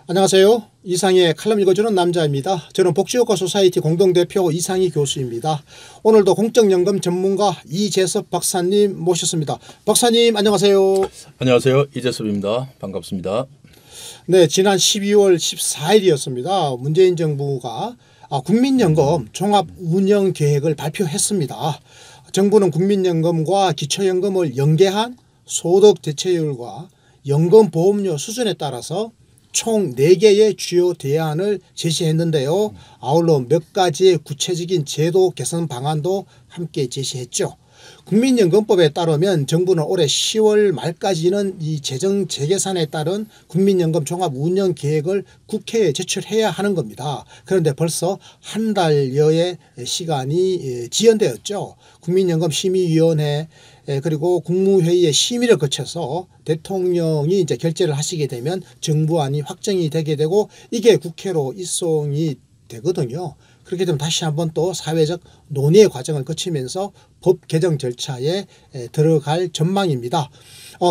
안녕하세요. 이상희의 칼럼 읽어주는 남자입니다. 저는 복지효과 소사이티 공동대표 이상희 교수입니다. 오늘도 공적연금 전문가 이재섭 박사님 모셨습니다. 박사님 안녕하세요. 안녕하세요. 이재섭입니다. 반갑습니다. 네, 지난 12월 14일이었습니다. 문재인 정부가 국민연금 종합운영계획을 발표했습니다. 정부는 국민연금과 기초연금을 연계한 소득대체율과 연금보험료 수준에 따라서 총 4개의 주요 대안을 제시했는데요. 아울러 몇 가지의 구체적인 제도 개선 방안도 함께 제시했죠. 국민연금법에 따르면 정부는 올해 10월 말까지는 이 재정 재계산에 따른 국민연금 종합운영계획을 국회에 제출해야 하는 겁니다. 그런데 벌써 한 달여의 시간이 지연되었죠. 국민연금심의위원회 그리고 국무회의의 심의를 거쳐서 대통령이 이제 결재를 하시게 되면 정부안이 확정이 되게 되고 이게 국회로 입송이 되거든요. 그렇게 되면 다시 한번 또 사회적 논의의 과정을 거치면서 법 개정 절차에 들어갈 전망입니다.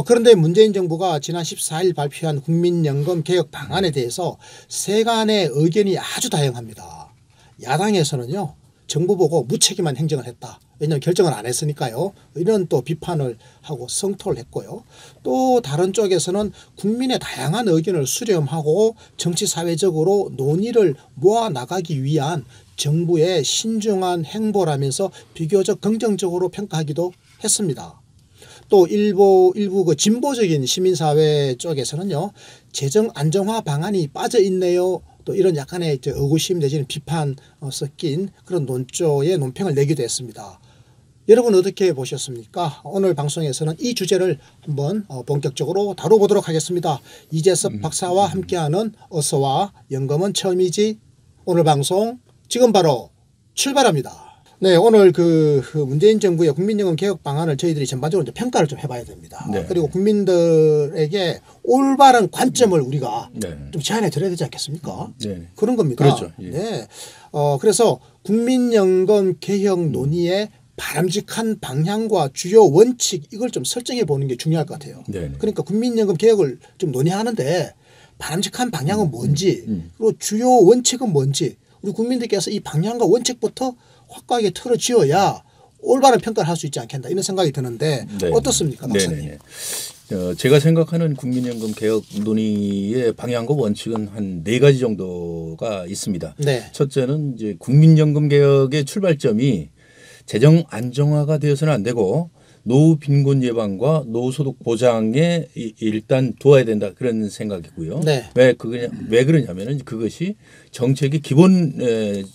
그런데 문재인 정부가 지난 14일 발표한 국민연금 개혁 방안에 대해서 세간의 의견이 아주 다양합니다. 야당에서는요. 정부 보고 무책임한 행정을 했다. 왜냐하면 결정을 안 했으니까요. 이런 또 비판을 하고 성토를 했고요. 또 다른 쪽에서는 국민의 다양한 의견을 수렴하고 정치사회적으로 논의를 모아나가기 위한 정부의 신중한 행보라면서 비교적 긍정적으로 평가하기도 했습니다. 또 일부 그 진보적인 시민사회 쪽에서는요. 재정 안정화 방안이 빠져 있네요. 또 이런 약간의 의구심 내지는 비판 섞인 그런 논조의 논평을 내기도 했습니다. 여러분 어떻게 보셨습니까? 오늘 방송에서는 이 주제를 한번 본격적으로 다뤄보도록 하겠습니다. 이재섭 박사와 함께하는 어서와 연금은 처음이지. 오늘 방송 지금 바로 출발합니다. 네, 오늘 그 문재인 정부의 국민연금 개혁 방안을 저희들이 전반적으로 이제 평가를 좀 해봐야 됩니다. 네. 그리고 국민들에게 올바른 관점을 우리가 네. 좀 제안해 드려야 되지 않겠습니까? 네. 그런 겁니다. 그렇죠. 예. 네. 그래서 국민연금 개혁 논의의 바람직한 방향과 주요 원칙 이걸 좀 설정해 보는 게 중요할 것 같아요. 네. 그러니까 국민연금 개혁을 좀 논의하는데 바람직한 방향은 뭔지 그리고 주요 원칙은 뭔지 우리 국민들께서 이 방향과 원칙부터 확고하게 틀어지어야 올바른 평가를 할 수 있지 않겠나 이런 생각이 드는데 네. 어떻습니까 박사님? 제가 생각하는 국민연금 개혁 논의의 방향과 원칙은 한 4가지 정도가 있습니다. 네. 첫째는 이제 국민연금 개혁의 출발점이 재정 안정화가 되어서는 안 되고 노후 빈곤 예방과 노후소득 보장에 일단 두어야 된다 그런 생각이고요. 네. 왜 그러냐면은 그것이 정책의 기본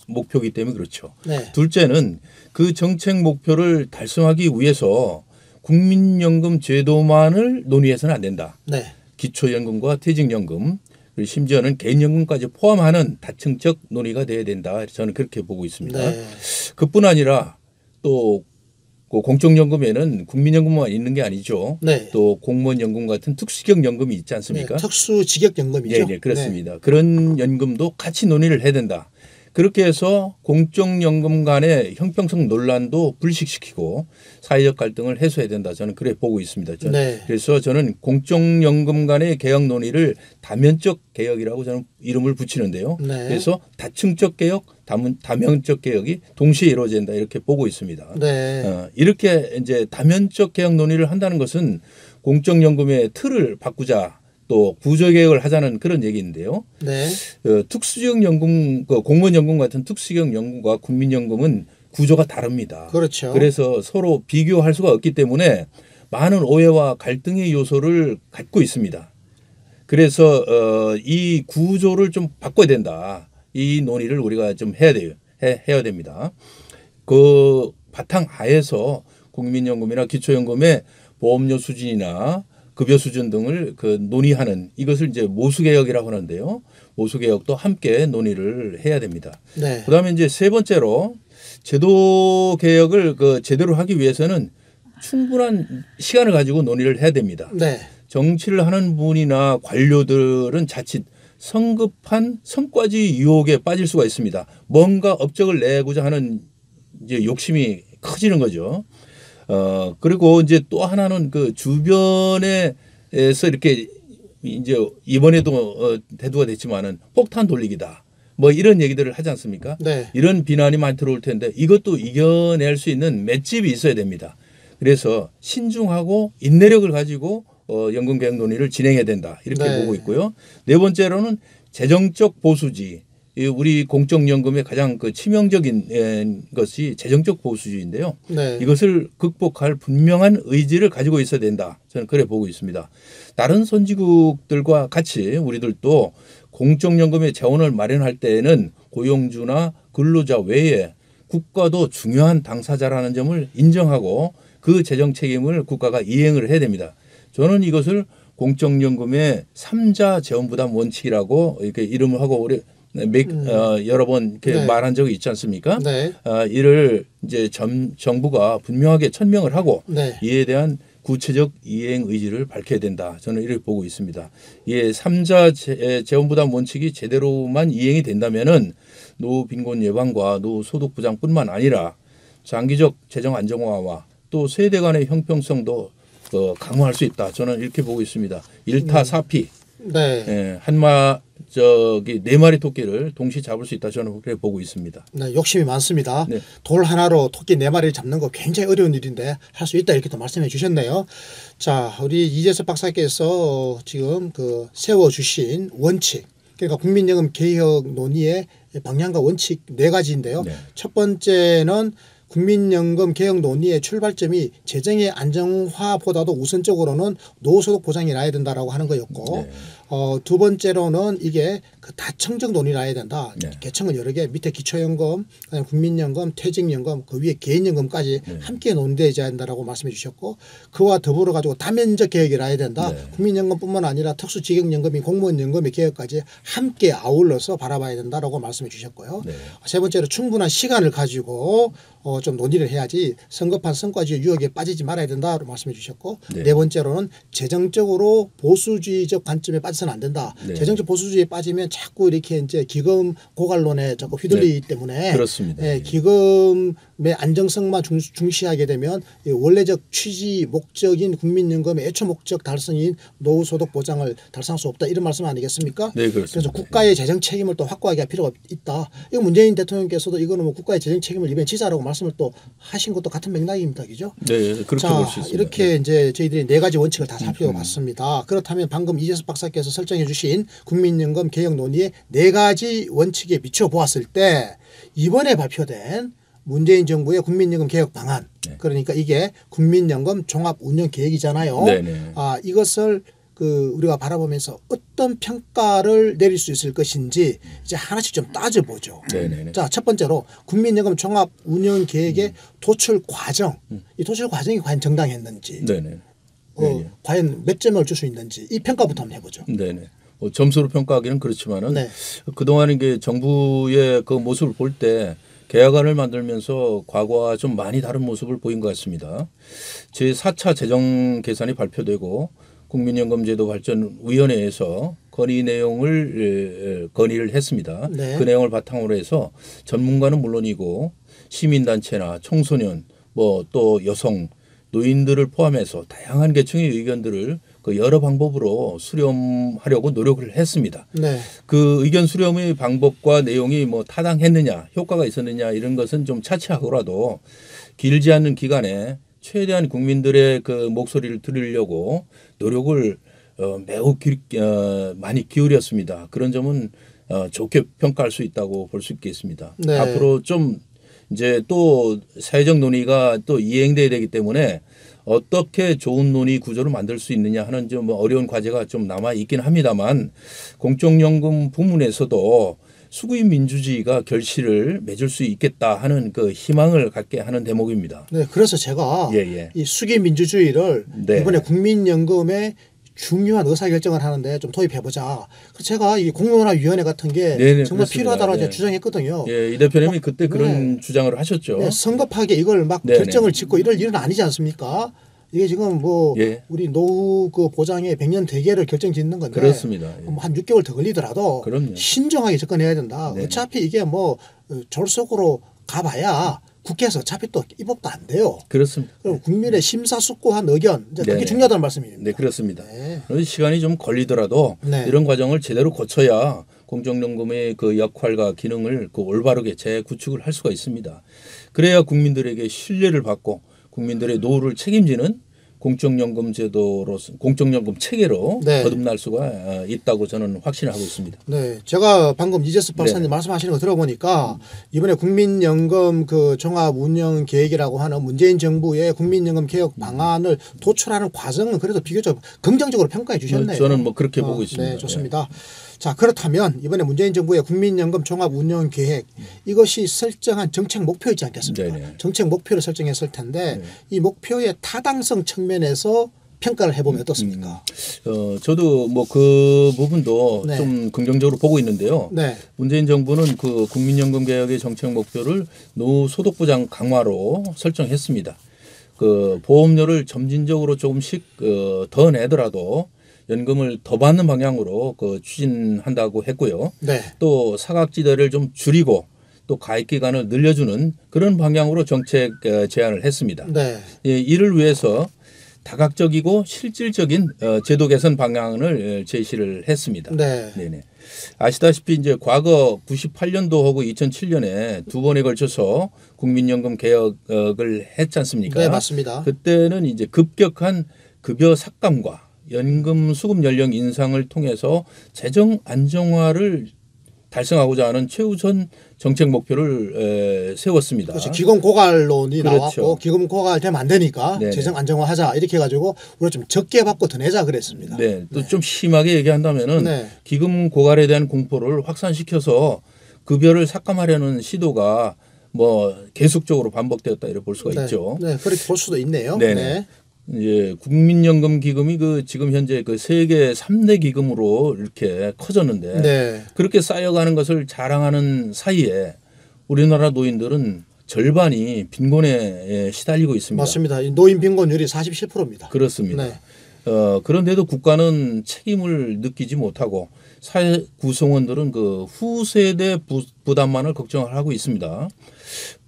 목표이기 때문에 그렇죠. 네. 둘째는 그 정책 목표를 달성하기 위해서 국민연금 제도만을 논의해서는 안 된다. 네. 기초연금과 퇴직연금 그리고 심지어는 개인연금까지 포함하는 다층적 논의가 돼야 된다. 저는 그렇게 보고 있습니다. 네. 그뿐 아니라 또 공적연금에는 국민연금만 있는 게 아니죠. 네. 또 공무원연금 같은 특수직 연금이 있지 않습니까? 네. 특수직역연금이죠. 네, 그렇습니다. 그런 연금도 같이 논의를 해야 된다. 그렇게 해서 공적연금 간의 형평성 논란도 불식시키고 사회적 갈등을 해소해야 된다. 저는 그래 보고 있습니다. 네. 그래서 저는 공적연금 간의 개혁 논의를 다면적 개혁이라고 저는 이름을 붙이는데요. 네. 그래서 다층적 개혁, 다면적 개혁이 동시에 이루어진다 이렇게 보고 있습니다. 네. 이렇게 이제 다면적 개혁 논의를 한다는 것은 공적연금의 틀을 바꾸자. 또 구조개혁을 하자는 그런 얘기인데요. 네. 특수직 연금, 공무원 연금 같은 특수직 연금과 국민연금은 구조가 다릅니다. 그렇죠. 그래서 서로 비교할 수가 없기 때문에 많은 오해와 갈등의 요소를 갖고 있습니다. 그래서 이 구조를 좀 바꿔야 된다. 이 논의를 우리가 좀 해야 돼요. 해야 됩니다. 그 바탕 하에서 국민연금이나 기초연금의 보험료 수준이나 급여 수준 등을 논의하는 이것을 이제 모수개혁이라고 하는데요. 모수개혁도 함께 논의를 해야 됩니다. 네. 그다음에 이제 세 번째로 제도 개혁을 제대로 하기 위해서는 충분한 시간을 가지고 논의를 해야 됩니다. 네. 정치를 하는 분이나 관료들은 자칫 성급한 성과지 유혹에 빠질 수가 있습니다. 뭔가 업적을 내고자 하는 이제 욕심이 커지는 거죠. 그리고 이제 또 하나는 그 주변에서 이렇게 이제 이번에도 대두가 됐지만은 폭탄 돌리기다. 뭐 이런 얘기들을 하지 않습니까? 네. 이런 비난이 많이 들어올 텐데 이것도 이겨낼 수 있는 맷집이 있어야 됩니다. 그래서 신중하고 인내력을 가지고 연금 개혁 논의를 진행해야 된다. 이렇게 네. 보고 있고요. 네 번째로는 재정적 보수주의. 우리 공적연금의 가장 그 치명적인 것이 재정적 보수주의인데요. 네. 이것을 극복할 분명한 의지를 가지고 있어야 된다. 저는 그래 보고 있습니다. 다른 선진국들과 같이 우리들도 공적연금의 재원을 마련할 때에는 고용주나 근로자 외에 국가도 중요한 당사자라는 점을 인정하고 그 재정 책임을 국가가 이행을 해야 됩니다. 저는 이것을 공적연금의 3자 재원부담 원칙이라고 이렇게 이름을 하고 우리 여러 번 이렇게 네. 말한 적이 있지 않습니까? 네. 이를 이제 정부가 분명하게 천명을 하고 네. 이에 대한 구체적 이행 의지를 밝혀야 된다. 저는 이렇게 보고 있습니다. 예, 3자 재원부담 원칙이 제대로만 이행이 된다면은 노후 빈곤 예방과 노후 소득 보장뿐만 아니라 장기적 재정 안정화와 또 세대 간의 형평성도 강화할 수 있다. 저는 이렇게 보고 있습니다. 일타사피. 네. 예, 네 마리 토끼를 동시에 잡을 수 있다. 저는 그렇게 보고 있습니다. 네, 욕심이 많습니다. 네. 돌 하나로 토끼 4마리를 잡는 거 굉장히 어려운 일인데 할 수 있다 이렇게 또 말씀해 주셨네요. 자, 우리 이재섭 박사께서 지금 그 세워주신 원칙, 그러니까 국민연금 개혁 논의의 방향과 원칙 4가지인데요. 네. 첫 번째는 국민연금 개혁 논의의 출발점이 재정의 안정화보다도 우선적으로는 노후소득 보장이 나야 된다라고 하는 거였고 네. 두 번째로는 이게 그 다층적 논의를 해야 된다. 네. 계층을 여러 개 밑에 기초연금, 그다음에 국민연금, 퇴직연금, 그 위에 개인연금까지 네. 함께 논의되어야 한다라고 말씀해 주셨고 그와 더불어 가지고 다면적 개혁을 해야 된다. 네. 국민연금뿐만 아니라 특수직역연금인 공무원연금의 개혁까지 함께 아울러서 바라봐야 된다라고 말씀해 주셨고요. 네. 세 번째로 충분한 시간을 가지고 좀 논의를 해야지 성급한 성과주의 유혹에 빠지지 말아야 된다고 말씀해 주셨고 네. 네 번째로는 재정적으로 보수주의적 관점에 빠져서는 안 된다. 네. 재정적 보수주의에 빠지면 자꾸 이렇게 이제 기금 고갈론에 자꾸 휘둘리기 때문에 그렇습니다. 예, 기금의 안정성만 중시하게 되면 이 원래적 취지 목적인 국민연금의 애초 목적 달성인 노후소득 보장을 달성할 수 없다 이런 말씀 아니겠습니까? 네, 그렇습니다. 그래서 국가의 재정 책임을 또 확고하게 할 필요가 있다. 이거 문재인 대통령께서도 이거는 뭐 국가의 재정 책임을 이번에 지자라고 말씀을 또 하신 것도 같은 맥락입니다, 그죠? 네, 그렇게 볼 수 있습니다. 이렇게 이제 저희들이 4가지 원칙을 다 살펴봤습니다. 그렇다면 방금 이재섭 박사께서 설정해주신 국민연금 개혁 논의의 4가지 원칙에 비춰 보았을 때 이번에 발표된 문재인 정부의 국민연금 개혁 방안, 네. 그러니까 이게 국민연금 종합 운영 계획이잖아요. 네네. 이것을 우리가 바라보면서 어떤 평가를 내릴 수 있을 것인지 이제 하나씩 좀 따져보죠. 네네네. 자, 첫 번째로 국민연금 종합 운영 계획의 도출 과정, 이 도출 과정이 과연 정당했는지, 네네. 과연 몇 점을 줄 수 있는지 이 평가부터 한번 해보죠. 네네. 점수로 평가하기는 그렇지만은 네. 그동안 이게 정부의 그 모습을 볼 때 계약안을 만들면서 과거와 좀 많이 다른 모습을 보인 것 같습니다. 제4차 재정 계산이 발표되고 국민연금제도 발전위원회에서 건의 내용을 건의를 했습니다. 네. 그 내용을 바탕으로 해서 전문가는 물론이고 시민단체나 청소년 뭐 또 여성 노인들을 포함해서 다양한 계층의 의견들을 그 여러 방법으로 수렴하려고 노력을 했습니다. 네. 그 의견 수렴의 방법과 내용이 뭐 타당했느냐, 효과가 있었느냐 이런 것은 좀 차치하고라도 길지 않은 기간에 최대한 국민들의 그 목소리를 들으려고 노력을 매우 많이 기울였습니다. 그런 점은 좋게 평가할 수 있다고 볼 수 있겠습니다. 네. 앞으로 좀 이제 또 사회적 논의가 또 이행돼야 되기 때문에 어떻게 좋은 논의 구조를 만들 수 있느냐 하는 좀 어려운 과제가 좀 남아 있긴 합니다만 공적연금 부문에서도 수구인 민주주의가 결실을 맺을 수 있겠다 하는 그 희망을 갖게 하는 대목입니다. 네. 그래서 제가 예. 이 수기 민주주의를 네. 이번에 국민연금에 중요한 의사결정을 하는데 좀 도입해보자. 그래서 제가 이 공론화위원회 같은 게 네네, 정말 그렇습니다. 필요하다고 네. 주장했거든요. 예, 이 대표님이 그때 그런 주장을 하셨죠. 네, 성급하게 이걸 막 네네. 결정을 짓고 이럴 일은 아니지 않습니까? 이게 지금 뭐 예. 우리 노후 그 보장의 100년 대계를 결정 짓는 건데 그렇습니다. 예. 한 6개월 더 걸리더라도 그럼요. 신중하게 접근해야 된다. 네네. 어차피 이게 뭐 졸속으로 가봐야 국회에서 어차피 또 이 법도 안 돼요. 그렇습니다. 그럼 국민의 심사숙고한 의견 이제 그게 네네. 중요하다는 말씀입니다. 네, 그렇습니다. 네. 시간이 좀 걸리더라도 네. 이런 과정을 제대로 거쳐야 공적연금의 그 역할과 기능을 그 올바르게 재구축을 할 수가 있습니다. 그래야 국민들에게 신뢰를 받고 국민들의 노후를 책임지는 공적연금 제도로서 공적연금 체계로 네. 거듭날 수가 있다고 저는 확신을 하고 있습니다. 네, 제가 방금 이재섭 박사님 네. 말씀하시는 거 들어보니까 이번에 국민연금 그 종합운영계획이라고 하는 문재인 정부의 국민연금 개혁 방안을 도출하는 과정은 그래도 비교적 긍정적으로 평가해 주셨네요. 저는 뭐 그렇게 보고 있습니다. 네, 좋습니다. 자, 그렇다면 이번에 문재인 정부의 국민연금 종합운영계획 이것이 설정한 정책 목표이지 않겠습니까? 네네. 정책 목표를 설정했을 텐데 이 목표의 타당성 측면에서 평가를 해보면 어떻습니까? 저도 뭐 그 부분도 네. 좀 긍정적으로 보고 있는데요. 네. 문재인 정부는 그 국민연금 개혁의 정책 목표를 노후 소득 보장 강화로 설정했습니다. 그 보험료를 점진적으로 조금씩 더 내더라도 연금을 더 받는 방향으로 그 추진한다고 했고요. 네. 또 사각지대를 좀 줄이고 또 가입 기간을 늘려주는 그런 방향으로 정책 제안을 했습니다. 네. 이를 위해서 다각적이고 실질적인 제도 개선 방향을 제시를 했습니다. 네. 네네. 아시다시피 이제 과거 98년도하고 2007년에 두 번에 걸쳐서 국민연금 개혁을 했지 않습니까? 네, 맞습니다. 그때는 이제 급격한 급여 삭감과 연금 수급 연령 인상을 통해서 재정 안정화를 달성하고자 하는 최우선 정책 목표를 세웠습니다. 그렇죠. 기금 고갈론이 그렇죠. 나왔고 기금 고갈되면 안 되니까 네네. 재정 안정화하자 이렇게 해가지고 우리가 좀 적게 받고 더 내자 그랬습니다. 네, 또 좀 심하게 얘기한다면은 네. 기금 고갈에 대한 공포를 확산시켜서 급여를 삭감하려는 시도가 뭐 계속적으로 반복되었다 이렇게 볼 수가 네. 있죠. 네, 그렇게 볼 수도 있네요. 네네. 네. 이제 국민연금 기금이 그 지금 현재 그 세계 3대 기금으로 이렇게 커졌는데 네. 그렇게 쌓여가는 것을 자랑하는 사이에 우리나라 노인들은 절반이 빈곤에 시달리고 있습니다. 맞습니다. 이 노인 빈곤율이 47%입니다. 그렇습니다. 네. 그런데도 국가는 책임을 느끼지 못하고 사회 구성원들은 그 후세대 부담만을 걱정을 하고 있습니다.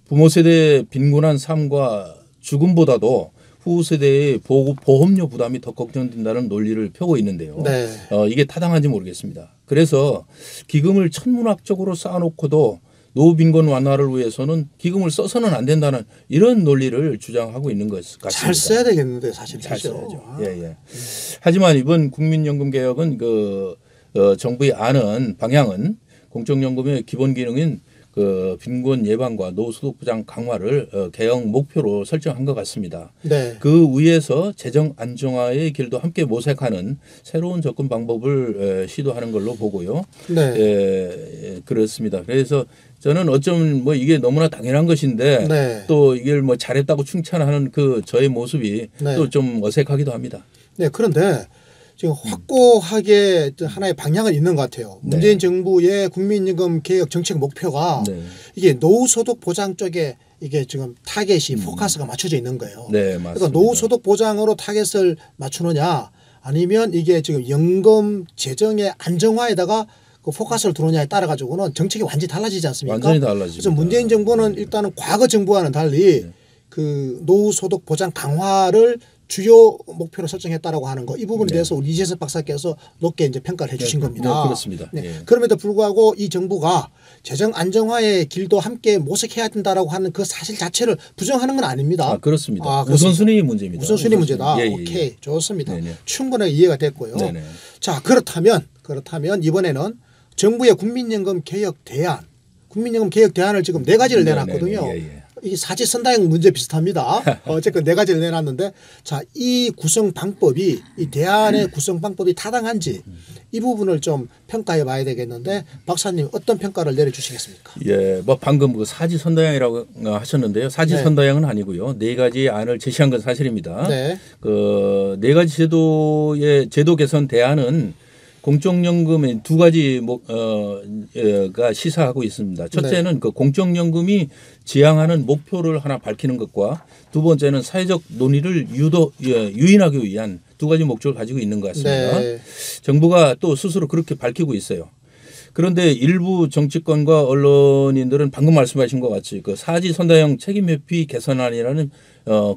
부모 세대의 빈곤한 삶과 죽음보다도 후세대의 보험료 부담이 더 걱정된다는 논리를 펴고 있는데요. 네. 이게 타당한지 모르겠습니다. 그래서 기금을 천문학적으로 쌓아놓고도 노빈곤 완화를 위해서는 기금을 써서는 안 된다는 이런 논리를 주장하고 있는 것 같습니다. 잘 써야 되겠는데 사실 잘 그렇죠. 써야죠. 예, 예. 하지만 이번 국민연금 개혁은 그 정부의 아는 방향은 공적연금의 기본 기능인 그 빈곤 예방과 노후소득 보장 강화를 개혁 목표로 설정한 것 같습니다. 네. 그 위에서 재정 안정화의 길도 함께 모색하는 새로운 접근 방법을 시도하는 걸로 보고요. 네. 그렇습니다. 그래서 저는 어쩌면 뭐 이게 너무나 당연한 것인데 네. 또 이걸 뭐 잘했다고 칭찬하는 그 저의 모습이 네. 또 좀 어색하기도 합니다. 네. 그런데 지금 확고하게 하나의 방향은 있는 것 같아요. 네. 문재인 정부의 국민연금 개혁 정책 목표가 네. 이게 노후소득 보장 쪽에 이게 지금 타겟이 포커스가 맞춰져 있는 거예요. 네, 맞습니다. 그러니까 노후소득 보장으로 타겟을 맞추느냐 아니면 이게 지금 연금 재정의 안정화에다가 그 포커스를 두느냐에 따라 가지고는 정책이 완전히 달라지지 않습니까? 완전히 달라집니다. 그래서 문재인 정부는 일단은 과거 정부와는 달리 그 노후소득 보장 강화를 주요 목표로 설정했다라고 하는 거 이 부분에 대해서 우리 이재섭 박사께서 높게 이제 평가를 해주신 겁니다. 네, 그렇습니다. 네. 예. 그럼에도 불구하고 이 정부가 재정 안정화의 길도 함께 모색해야 된다라고 하는 그 사실 자체를 부정하는 건 아닙니다. 그렇습니다. 그렇습니다. 우선순위 문제입니다. 우선순위 문제다. 예, 예, 예. 오케이, 좋습니다. 네네. 충분하게 이해가 됐고요. 네네. 자, 그렇다면 이번에는 정부의 국민연금 개혁 대안, 국민연금 개혁 대안을 지금 4가지를 내놨거든요. 네네. 예, 예. 이게 사지선다형 문제 비슷합니다. 어쨌든 4가지를 내놨는데 자, 이 구성 방법이 이 대안의 구성 방법이 타당한지 이 부분을 좀 평가해 봐야 되겠는데 박사님 어떤 평가를 내려주시겠습니까? 예, 뭐 방금 그 사지선다형이라고 하셨는데요. 사지선다형은 아니고요. 4가지 안을 제시한 건 사실입니다. 네. 그 4가지 제도의 제도 개선 대안은 공적연금의 2가지 가 시사하고 있습니다. 첫째는 그 공적연금이 지향하는 목표를 하나 밝히는 것과 두 번째는 사회적 논의를 유인하기 위한 2가지 목적을 가지고 있는 것 같습니다. 네. 정부가 또 스스로 그렇게 밝히고 있어요. 그런데 일부 정치권과 언론인들은 방금 말씀하신 것 같이 그 사지선다형 책임회피 개선안이라는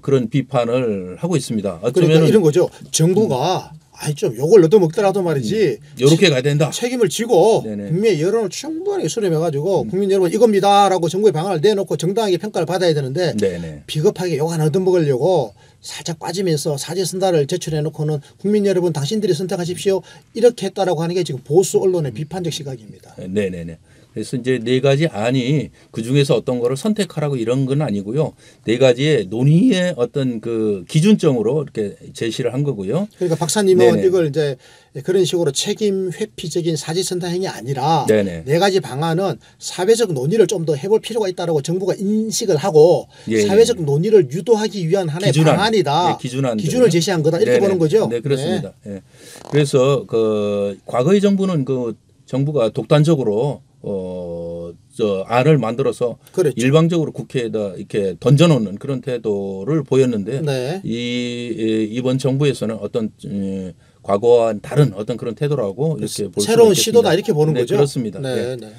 그런 비판을 하고 있습니다. 그러니까 어쩌면 이런 거죠. 정부가 아니 좀 요걸 얻어먹더라도 말이지 이렇게 가야 된다. 책임을 지고 네네. 국민의 여론을 충분히 수렴해가지고 국민 여러분 이겁니다라고 정부의 방안을 내놓고 정당하게 평가를 받아야 되는데 네네. 비겁하게 요거 하나 얻어먹으려고 살짝 빠지면서 사제선다를 제출해놓고는 국민 여러분 당신들이 선택하십시오 이렇게 했다라고 하는 게 지금 보수 언론의 비판적 시각입니다. 네네네. 그래서 이제 네 가지 안이 그 중에서 어떤 거를 선택하라고 이런 건 아니고요. 네 가지의 논의의 어떤 그 기준점으로 이렇게 제시를 한 거고요. 그러니까 박사님은 네네. 이걸 이제 그런 식으로 책임 회피적인 사지선다행이 아니라 네네. 네 가지 방안은 사회적 논의를 좀 더 해볼 필요가 있다라고 정부가 인식을 하고 예, 사회적 논의를 유도하기 위한 하나의 기준안. 방안이다. 네, 기준을 제시한 거다 이렇게 네네. 보는 거죠. 네, 그렇습니다. 네. 그래서 그 과거의 정부는 그 정부가 독단적으로 저 안을 만들어서 그렇죠. 일방적으로 국회에다 이렇게 던져놓는 그런 태도를 보였는데 네. 이번 정부에서는 어떤 과거와 다른 어떤 그런 태도라고 이렇게 볼 수가 새로운 있겠습니다. 시도다 이렇게 보는 네, 거죠. 그렇습니다. 네, 네. 네.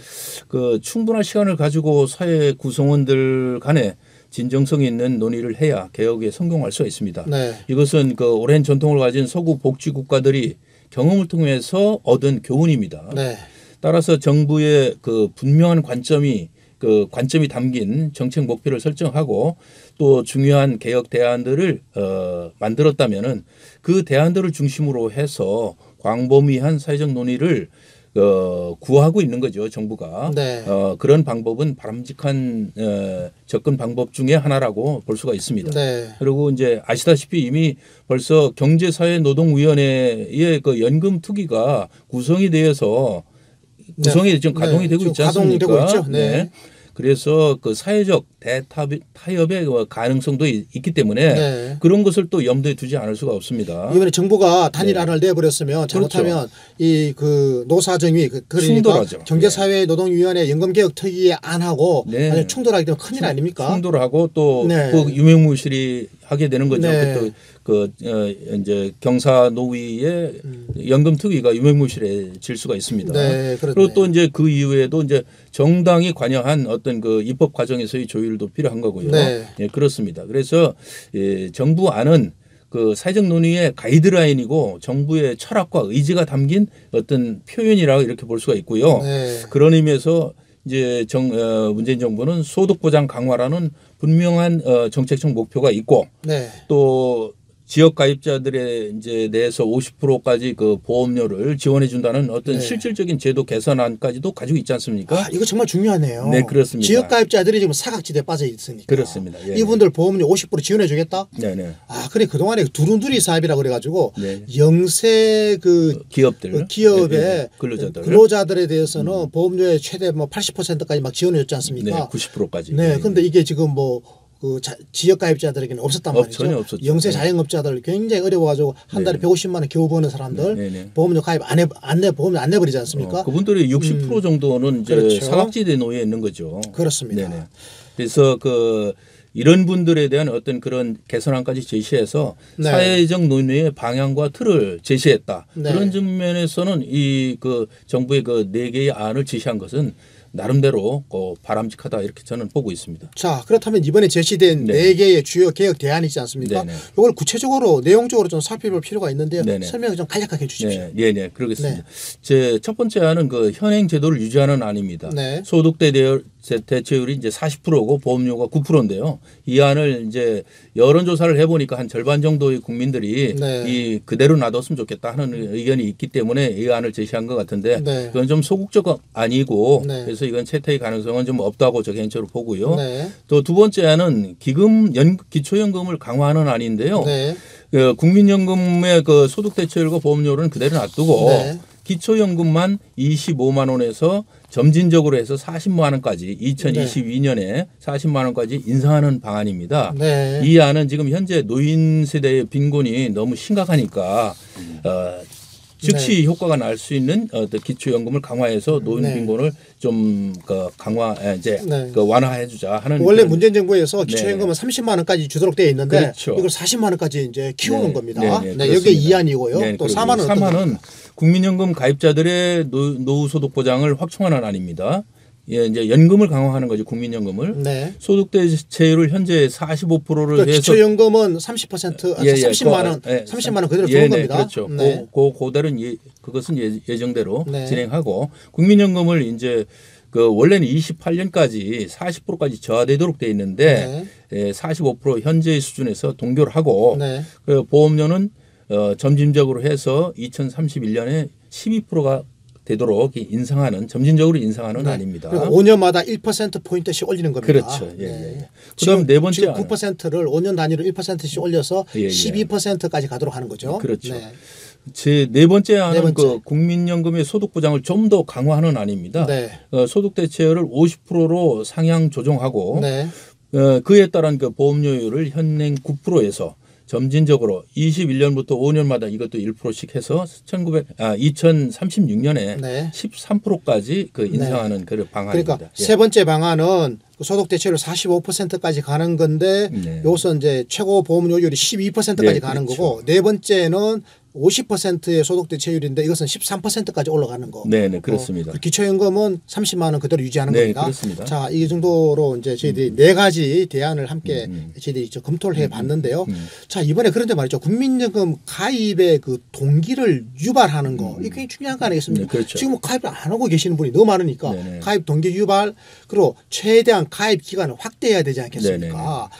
그 충분한 시간을 가지고 사회 구성원들 간에 진정성 있는 논의를 해야 개혁에 성공할 수가 있습니다. 네. 이것은 그 오랜 전통을 가진 서구 복지 국가들이 경험을 통해서 얻은 교훈입니다. 네. 따라서 정부의 그 분명한 관점이 담긴 정책 목표를 설정하고 또 중요한 개혁 대안들을 만들었다면은 그 대안들을 중심으로 해서 광범위한 사회적 논의를 구하고 있는 거죠, 정부가. 네. 그런 방법은 바람직한 접근 방법 중에 하나라고 볼 수가 있습니다. 네. 그리고 이제 아시다시피 이미 벌써 경제사회노동위원회의 그 연금 투기가 구성이 되어서 구성이 지금 가동이 되고 지금 있지 않습니까? 가동되고 있죠. 네. 그래서 그 사회적 타협의 가능성도 있기 때문에 네. 그런 것을 또 염두에 두지 않을 수가 없습니다. 이번에 정부가 단일안을 내버렸으면 잘못하면 이 그 노사정위 그러니까 충돌하죠. 경제사회노동위원회 연금개혁특위의 안하고 네. 만약 충돌하게 되면 큰일 아닙니까? 충돌하고 또 네. 그 유명무실이 하게 되는 거죠. 네. 이제 경사노위의 연금특위가 유명무실해질 수가 있습니다. 네, 그렇네요. 그리고 또 이제 그 이후에도 이제 정당이 관여한 어떤 그 입법 과정에서의 조율도 필요한 거고요. 네. 예, 그렇습니다. 그래서 정부 안은 그 사회적 논의의 가이드라인이고 정부의 철학과 의지가 담긴 어떤 표현이라고 이렇게 볼 수가 있고요. 네. 그런 의미에서 이제 문재인 정부는 소득 보장 강화라는 분명한 정책적 목표가 있고 네. 또 지역 가입자들의 이제 내에서 50%까지 그 보험료를 지원해 준다는 어떤 네. 실질적인 제도 개선안까지도 가지고 있지 않습니까? 아, 이거 정말 중요하네요. 네, 그렇습니다. 지역가입자들이 지금 사각지대에 빠져 있으니까. 그렇습니다. 예, 이분들 보험료 50% 지원해 주겠다? 네네. 아, 그래. 그동안에 두루두리 사업이라고 그래가지고 네. 영세 기업들, 기업의 네, 네. 근로자들에 대해서는 보험료의 최대 뭐 80%까지 막 지원해 줬지 않습니까? 네, 90%까지. 네. 근데 이게 지금 뭐 그 지역 가입자들에게는 없었단 말이죠. 전혀 없었죠. 영세 네. 자영업자들 굉장히 어려워가지고 한 달에 네. 150만 원 겨우 버는 사람들 네, 네. 보험료 가입 보험료 안 내버리지 않습니까? 그분들이 60% 정도는 이제 그렇죠. 사각지대에 놓여 있는 거죠. 그렇습니다. 네네. 그래서 이런 분들에 대한 어떤 그런 개선안까지 제시해서 네. 사회적 논의의 방향과 틀을 제시했다. 네. 그런 측면에서는 이 그 정부의 그 네 개의 안을 제시한 것은 나름대로 바람직하다 이렇게 저는 보고 있습니다. 자, 그렇다면 이번에 제시된 네. 네 개의 주요 개혁 대안이 있지 않습니까? 네네. 이걸 구체적으로 내용적으로 좀 살펴볼 필요가 있는데요. 네네. 설명을 좀 간략하게 해 주십시오. 네, 그러겠습니다. 제 첫 번째 안은 그 현행 제도를 유지하는 안입니다. 네. 소득 대체율이 이제 40%고 보험료가 9%인데요. 이 안을 이제 여론조사를 해보니까 한 절반 정도의 국민들이 네. 이 그대로 놔뒀으면 좋겠다 하는 의견이 있기 때문에 이 안을 제시한 것 같은데 네. 그건 좀 소극적 아니고 네. 그래서 이건 채택의 가능성은 좀 없다고 저 개인적으로 보고요. 네. 또 두 번째 안은 기초연금을 강화하는 안인데요. 네. 그 국민연금의 그 소득 대체율과 보험료는 그대로 놔두고 네. 기초연금만 25만 원에서 점진적으로 해서 40만 원까지 2022년에 40만 원까지 인상하는 방안입니다. 네. 이 안은 지금 현재 노인 세대의 빈곤이 너무 심각하니까 즉시 효과가 날 수 있는 기초연금을 강화해서 노인 네. 빈곤을 좀 강화 이제 네. 완화해주자 하는 원래 그런- 문재인 정부에서 네. 기초연금은 30만 원까지 주도록 되어 있는데 그렇죠. 이걸 40만 원까지 이제 키우는 네. 겁니다. 네, 네, 네, 여기에 그렇습니다. 2안이고요. 네, 또 그리고 4만 원. 3만은 국민연금 가입자들의 노후 소득 보장을 확충하는 안입니다. 예, 이제 연금을 강화하는 거죠. 국민연금을. 네. 소득 대체율을 현재 45%를 그러니까 해서 기초연금은 30% 예, 예, 30만 원, 예, 30만 원 그대로 예, 주는 네, 겁니다. 그렇죠. 네. 그대로 그것은 예정대로 네. 진행하고 국민연금을 이제 원래는 28년까지 40%까지 저하되도록 돼 있는데 45% 현재의 수준에서 동결을 하고 네. 그 보험료는 점진적으로 해서 2031년에 12%가 되도록 인상하는 점진적으로 인상하는 안입니다. 그리고 5년마다 1% 포인트씩 올리는 겁니다. 그렇죠. 예, 예. 그다음 네 번째 지금 안은 9%를 5년 단위로 1%씩 올려서 예, 예. 12%까지 가도록 하는 거죠. 그렇죠. 네. 제 네 번째 안은 네 번째. 그 국민연금의 소득 보장을 좀 더 강화하는 안입니다. 네. 소득 대체율을 50%로 상향 조정하고 네. 그에 따른 그 보험료율을 현행 9%에서 점진적으로 21년부터 5년마다 이것도 1%씩 해서 2036년에 네. 13%까지 인상하는 그런 방안입니다. 그러니까 예. 세 번째 방안은 소득 대체율 45%까지 가는 건데 네. 여기서 이제 최고 보험료율이 12%까지 네, 가는 그렇죠. 거고 네 번째는 50%의 소득 대체율인데 이것은 13%까지 올라가는 거. 네, 네, 그렇습니다. 기초연금은 30만 원 그대로 유지하는 네, 겁니다. 그렇습니다. 자, 이 정도로 이제 저희들이 네 가지 대안을 함께 저희들이 검토를 해 봤는데요. 자, 이번에 그런데 말이죠. 국민연금 가입의 그 동기를 유발하는 거. 이게 굉장히 중요한 거 아니겠습니까? 네, 그렇죠. 지금 가입을 안 하고 계시는 분이 너무 많으니까 네네. 가입 동기 유발 그리고 최대한 가입 기간을 확대해야 되지 않겠습니까?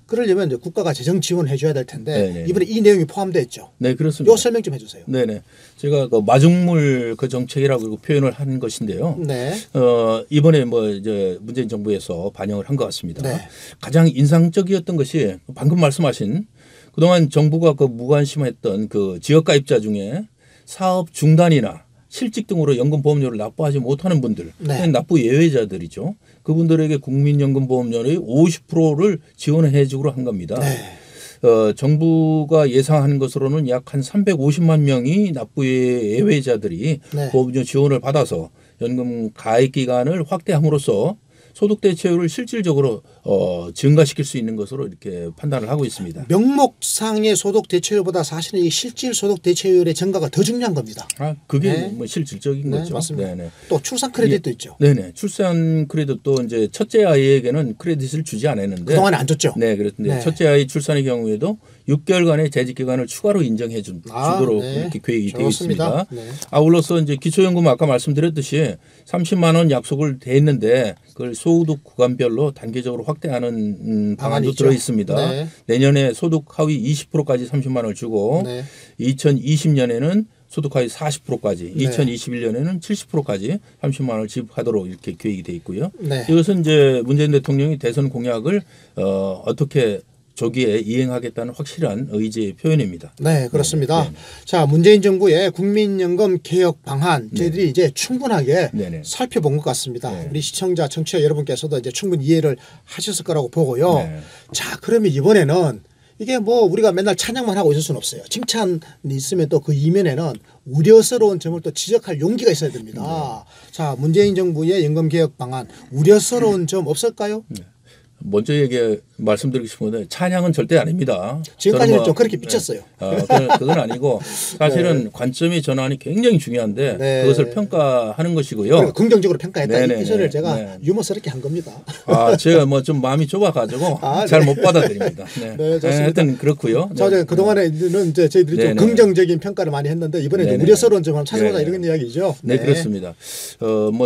그러려면 이제 국가가 재정 지원해 줘야 될 텐데 네네. 이번에 이 내용이 포함되어 있죠. 네, 그렇습니다. 요 설명 좀 해주세요. 네네. 제가 마중물 정책이라고 표현을 한 것인데요. 네. 이번에 이제 문재인 정부에서 반영을 한 것 같습니다. 네. 가장 인상적이었던 것이 방금 말씀하신 그동안 정부가 무관심했던 지역 가입자 중에 사업 중단이나 실직 등으로 연금 보험료를 납부하지 못하는 분들, 네. 납부 예외자들이죠. 그분들에게 국민연금 보험료의 50%를 지원해 주기로 한 겁니다. 네. 정부가 예상하는 것으로는 약 한 350만 명이 납부 예외자들이 네. 보험료 지원을 받아서 연금 가입 기간을 확대함으로써 소득 대체율을 실질적으로 증가시킬 수 있는 것으로 이렇게 판단을 하고 있습니다. 명목상의 소득 대체율보다 사실은 이 실질 소득 대체율의 증가가 더 중요한 겁니다. 그게 네. 실질적인 네, 거죠. 맞습니다. 네네. 또 출산 크레딧도 있죠. 네네. 출산 크레딧도 이제 첫째 아이에게는 크레딧을 주지 않았는데 그동안에 안 줬죠. 네, 그렇는데 네. 첫째 아이 출산의 경우에도 6개월간의 재직 기간을 추가로 인정해 주도록 네. 이렇게 계획이 되어 좋습니다. 있습니다. 네. 아울러서 이제 기초연금 아까 말씀드렸듯이 30만 원 약속을 돼 있는데 그걸 소득 구간별로 단계적으로 확대하는 방안도 있죠. 들어 있습니다. 네. 내년에 소득 하위 20%까지 30만 원을 주고 네. 2020년에는 소득 하위 40%까지, 네. 2021년에는 70%까지 30만 원을 지급하도록 이렇게 계획이 돼 있고요. 네. 이것은 이제 문재인 대통령이 대선 공약을 어떻게 조기에 이행하겠다는 확실한 의지의 표현입니다. 네, 그렇습니다. 네. 자, 문재인 정부의 국민연금 개혁 방안 저희들이 이제 충분하게 네네. 살펴본 것 같습니다. 네. 우리 시청자, 청취자 여러분께서도 이제 충분히 이해를 하셨을 거라고 보고요. 네. 자, 그러면 이번에는 이게 우리가 맨날 찬양만 하고 있을 수는 없어요. 칭찬이 있으면 또 그 이면에는 우려스러운 점을 또 지적할 용기가 있어야 됩니다. 자, 문재인 정부의 연금 개혁 방안 우려스러운 점 없을까요? 먼저 말씀드리고 싶은 건데 찬양은 절대 아닙니다. 지금까지는 저는 좀 그렇게 비쳤어요. 그건 아니고 사실은 관점의 전환이 굉장히 중요한데 네. 그것을 평가하는 것이고요. 그러니까 긍정적으로 평가했다. 네네네. 이 소리를 제가 네. 유머스럽게 한 겁니다. 제가 좀 마음이 좁아가지고 네. 잘 못 받아들입니다. 네. 네, 좋습니다. 하여튼 그렇고요. 자, 그동안에는 이제 저희들이 좀 네네. 긍정적인 평가를 많이 했는데 이번에 좀 네네. 우려스러운 점 한번 찾아보자 네네. 이런 이야기죠. 네, 그렇습니다.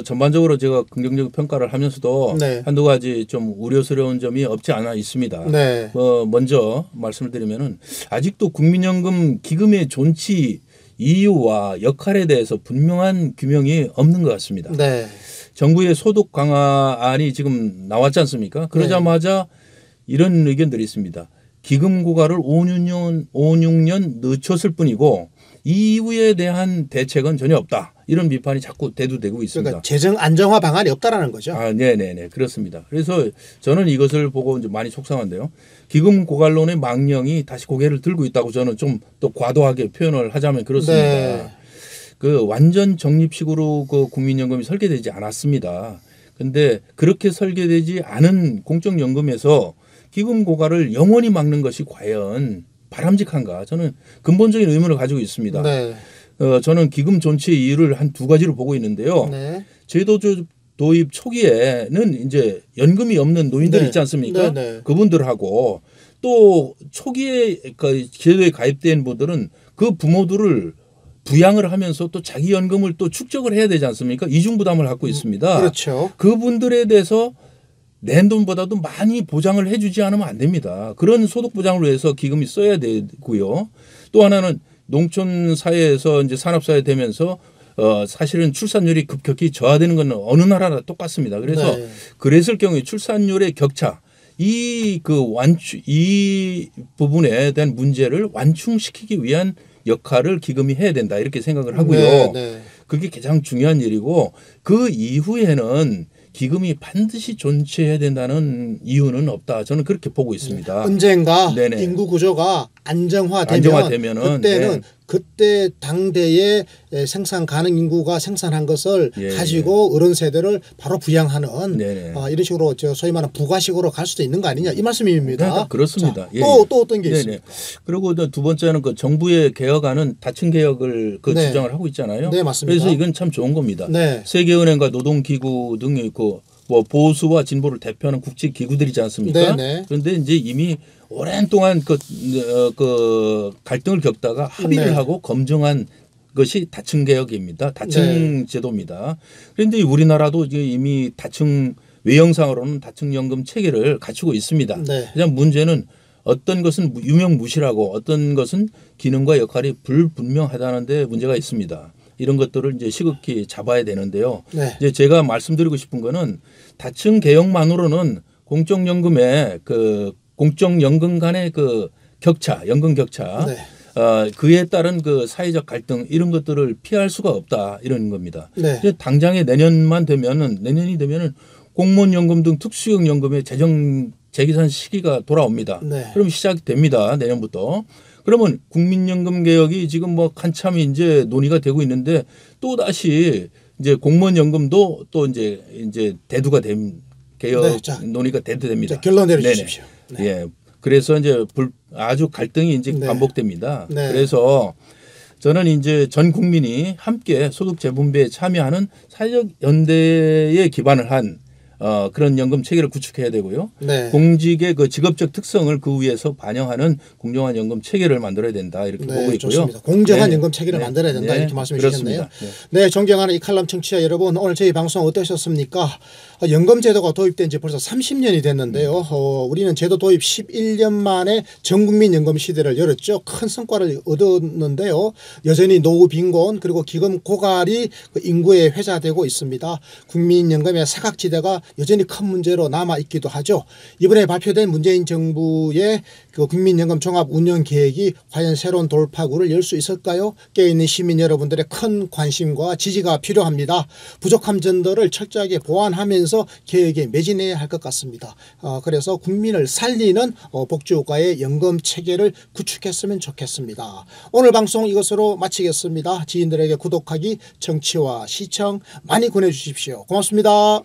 전반적으로 제가 긍정적 평가를 하면서도 네. 한두 가지 좀 우려스러운 점이 없지 않아 있습니다. 네. 먼저 말씀을 드리면은 아직도 국민연금 기금의 존치 이유와 역할에 대해서 분명한 규명이 없는 것 같습니다. 네. 정부의 소득 강화안이 지금 나왔지 않습니까? 그러자마자 이런 의견들이 있습니다. 기금 고갈을 5, 6년 늦췄을 뿐이고 이후에 대한 대책은 전혀 없다. 이런 비판이 자꾸 대두되고 있습니다. 그러니까 재정 안정화 방안이 없다라는 거죠. 네네네. 그렇습니다. 그래서 저는 이것을 보고 이제 많이 속상한데요. 기금 고갈론의 망령이 다시 고개를 들고 있다고 저는 좀 또 과도하게 표현을 하자면 그렇습니다. 네. 그 완전 적립식으로 그 국민연금이 설계되지 않았습니다. 근데 그렇게 설계되지 않은 공적연금에서 기금 고갈을 영원히 막는 것이 과연 바람직한가? 저는 근본적인 의문을 가지고 있습니다. 네. 저는 기금 존치의 이유를 한 두 가지로 보고 있는데요. 네. 제도 도입 초기에는 이제 연금이 없는 노인들 네. 있지 않습니까? 네, 네. 그분들하고 또 초기에 그 제도에 가입된 분들은 그 부모들을 부양을 하면서 또 자기 연금을 또 축적을 해야 되지 않습니까? 이중 부담을 갖고 있습니다. 그렇죠. 그분들에 대해서 낸 돈보다도 많이 보장을 해주지 않으면 안 됩니다. 그런 소득 보장을 위해서 기금이 써야 되고요. 또 하나는 농촌 사회에서 이제 산업 사회 되면서 사실은 출산율이 급격히 저하되는 건 어느 나라나 똑같습니다. 그래서 네. 그랬을 경우에 출산율의 격차 이 부분에 대한 문제를 완충시키기 위한 역할을 기금이 해야 된다 이렇게 생각을 하고요. 네, 네. 그게 가장 중요한 일이고 그 이후에는 기금이 반드시 존치해야 된다는 이유는 없다. 저는 그렇게 보고 있습니다. 언젠가 네네. 인구 구조가 안정화되면은, 그때는 네. 그때 당대의 생산 가능 인구가 생산한 것을 예, 가지고 어른 세대를 바로 부양하는 네네. 이런 식으로 소위 말하는 부가식으로 갈 수도 있는 거 아니냐 이 말씀입니다. 네, 그렇습니다. 자, 예, 또 어떤 게 네네. 있습니까? 그리고 두 번째는 그 정부의 개혁안은 다층 개혁을 네. 주장을 하고 있잖아요. 네, 맞습니다. 그래서 이건 참 좋은 겁니다. 네. 세계은행과 노동기구 등이 있고 뭐 보수와 진보를 대표하는 국제 기구들이지 않습니까? 네네. 그런데 이제 이미 오랜 동안 그 갈등을 겪다가 합의를 네. 하고 검증한 것이 다층 개혁입니다. 다층 제도입니다. 그런데 우리나라도 이제 이미 다층 외형상으로는 다층 연금 체계를 갖추고 있습니다. 네. 그냥 문제는 어떤 것은 유명무실하고 어떤 것은 기능과 역할이 불분명하다는 데 문제가 있습니다. 이런 것들을 이제 시급히 잡아야 되는데요. 네. 이제 제가 말씀드리고 싶은 거는 다층 개혁만으로는 공적연금의 그 공적연금 간의 그 격차, 연금 격차, 네. 그에 따른 그 사회적 갈등 이런 것들을 피할 수가 없다 이런 겁니다. 네. 이제 당장에 내년이 되면은 공무원 연금 등 특수형 연금의 재계산 시기가 돌아옵니다. 네. 그럼 시작이 됩니다. 내년부터. 그러면 국민연금 개혁이 지금 뭐 한참 이제 논의가 되고 있는데 또 다시 이제 공무원 연금도 또 이제 대두가 된 개혁 네, 자, 논의가 대두됩니다. 결론 내려주십시오. 네. 예. 그래서 이제 아주 갈등이 이제 네. 반복됩니다. 네. 그래서 저는 이제 전 국민이 함께 소득 재분배에 참여하는 사회적 연대에 기반을 한 그런 연금 체계를 구축해야 되고요. 네. 공직의 그 직업적 특성을 그 위에서 반영하는 공정한 연금 체계를 만들어야 된다 이렇게 네, 보고 있고요. 좋습니다. 공정한 네. 연금 체계를 네. 만들어야 된다 네. 이렇게 말씀해 주셨네요. 그렇습니다. 네, 존경하는 이 칼럼 청취자 여러분, 오늘 저희 방송 어떠셨습니까? 연금 제도가 도입된 지 벌써 30년이 됐는데요. 우리는 제도 도입 11년 만에 전국민 연금 시대를 열었죠. 큰 성과를 얻었는데요. 여전히 노후 빈곤 그리고 기금 고갈이 그 인구에 회자되고 있습니다. 국민연금의 사각지대가 여전히 큰 문제로 남아 있기도 하죠. 이번에 발표된 문재인 정부의 그 국민연금 종합 운영 계획이 과연 새로운 돌파구를 열 수 있을까요? 깨어있는 시민 여러분들의 큰 관심과 지지가 필요합니다. 부족한 점들을 철저하게 보완하면서 계획에 매진해야 할 것 같습니다. 그래서 국민을 살리는 복지국가의 연금 체계를 구축했으면 좋겠습니다. 오늘 방송 이것으로 마치겠습니다. 지인들에게 구독하기, 정치와 시청 많이 권해주십시오. 고맙습니다.